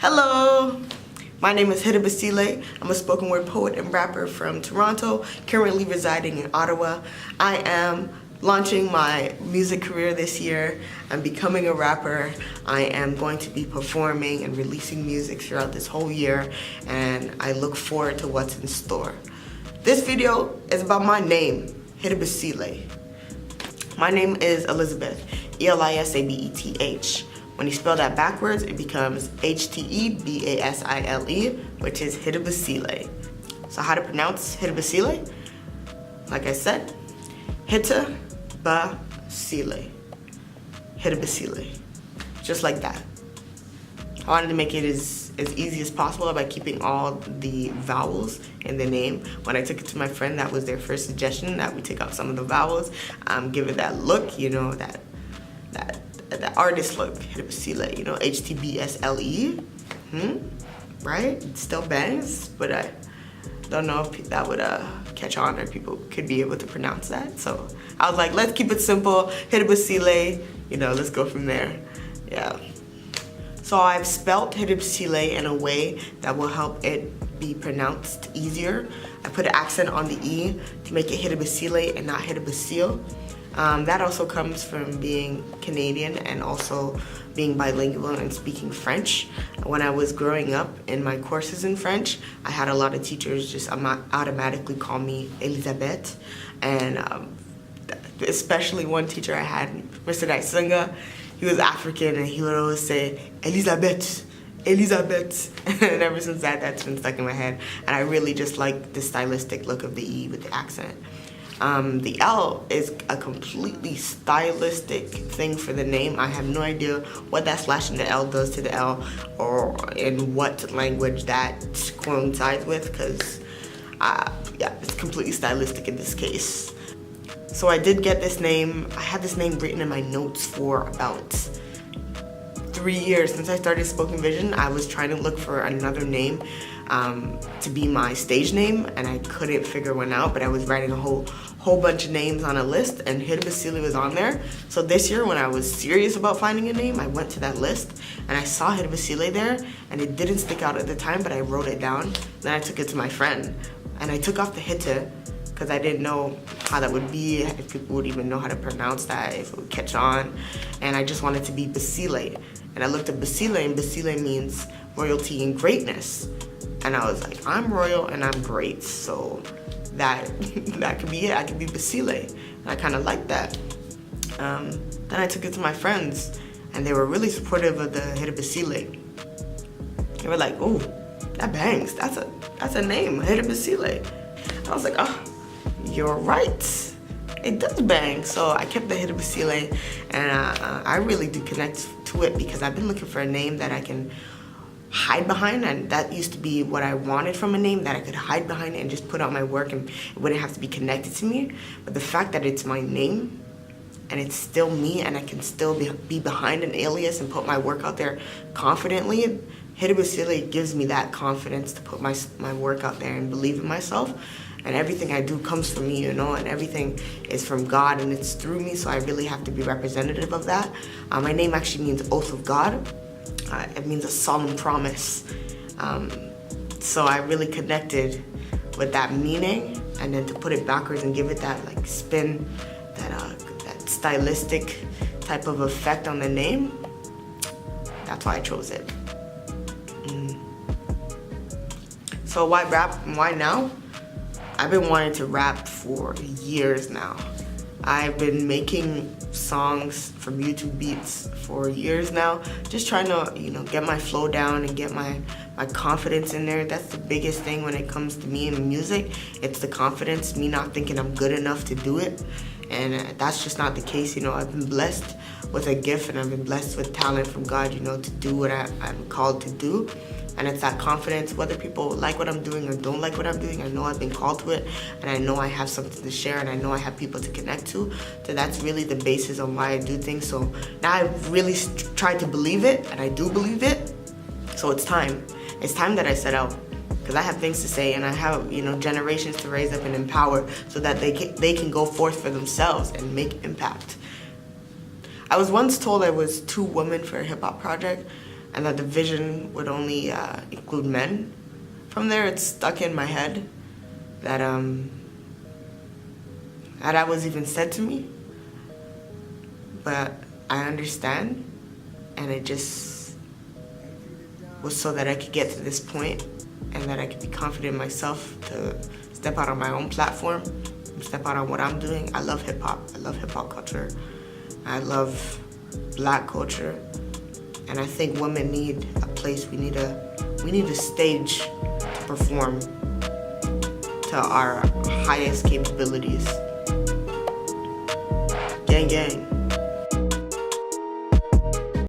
Hello, my name is Htebasiłé. I'm a spoken word poet and rapper from Toronto, currently residing in Ottawa. I am launching my music career this year. I'm becoming a rapper. I am going to be performing and releasing music throughout this whole year, and I look forward to what's in store. This video is about my name, Htebasiłé. My name is Elizabeth, Elisabeth. When you spell that backwards, it becomes Htebasile, which is Htebasiłé. So how to pronounce Htebasiłé? Like I said, Htebasiłé. Htebasiłé. Just like that. I wanted to make it as easy as possible by keeping all the vowels in the name. When I took it to my friend, that was their first suggestion, that we take out some of the vowels, give it that look, you know, that artist look, Htebasiłé, you know, Htbsle, right? It still bangs, but I don't know if that would catch on or people could be able to pronounce that. So I was like, let's keep it simple, Htebasiłé, you know, let's go from there, yeah. So I've spelt Htebasiłé in a way that will help it be pronounced easier. I put an accent on the E to make it Htebasiłé and not Htebasił. That also comes from being Canadian and also being bilingual and speaking French. When I was growing up in my courses in French, I had a lot of teachers just automatically call me Elisabeth. And especially one teacher I had, Mr. Daisunga, he was African and he would always say, Elisabeth, Elisabeth. And ever since that, that's been stuck in my head. And I really just like the stylistic look of the E with the accent. The L is a completely stylistic thing for the name. I have no idea what that slash in the L does to the L or in what language that coincides with, because yeah, it's completely stylistic in this case. So I did get this name. I had this name written in my notes for about 3 years. Since I started Spoken Vision, I was trying to look for another name to be my stage name, and I couldn't figure one out, but I was writing a whole bunch of names on a list, and Htebasiłé was on there. So this year, when I was serious about finding a name, I went to that list and I saw Htebasiłé there, and it didn't stick out at the time, but I wrote it down. Then I took it to my friend, and I took off the Hite because I didn't know how that would be, if people would even know how to pronounce that, if it would catch on, and I just wanted to be Basiłé. And I looked at Basiłé, and Basiłé means royalty and greatness. And I was like, I'm royal and I'm great, so that could be it. I could be Basiłé, and I kind of liked that. Then I took it to my friends, and they were really supportive of the Htebasiłé. They were like, "Oh, that bangs. That's a name, Htebasiłé." I was like, "Oh, you're right. It does bang." So I kept the Htebasiłé, and I really do connect to it because I've been looking for a name that I can hide behind, and that used to be what I wanted from a name, that I could hide behind and just put out my work and it wouldn't have to be connected to me. But the fact that it's my name and it's still me, and I can still be behind an alias and put my work out there confidently, Htebasiłé gives me that confidence to put my work out there and believe in myself. And everything I do comes from me, you know, and everything is from God and it's through me, so I really have to be representative of that. My name actually means oath of God. It means a solemn promise. So I really connected with that meaning, and then to put it backwards and give it that like spin, that stylistic type of effect on the name, that's why I chose it. So why rap and why now? I've been wanting to rap for years now. I've been making songs from YouTube beats for years now, just trying to, you know, get my flow down and get my confidence in there. That's the biggest thing when it comes to me and music. It's the confidence, me not thinking I'm good enough to do it. And that's just not the case, you know. I've been blessed with a gift, and I've been blessed with talent from God, you know, to do what I'm called to do. And it's that confidence, whether people like what I'm doing or don't like what I'm doing, I know I've been called to it, and I know I have something to share, and I know I have people to connect to. So that's really the basis on why I do things. So now I've really tried to believe it, and I do believe it. So it's time. It's time that I set out, because I have things to say, and I have, you know, generations to raise up and empower so that they can go forth for themselves and make impact. I was once told I was too woman for a hip hop project, and that the vision would only include men. From there, it's stuck in my head that that was even said to me, but I understand, and it just was so that I could get to this point and that I could be confident in myself to step out on my own platform, step out on what I'm doing. I love hip hop. I love hip hop culture. I love Black culture, and I think women need a place. We need a stage to perform to our highest capabilities. Gang, gang.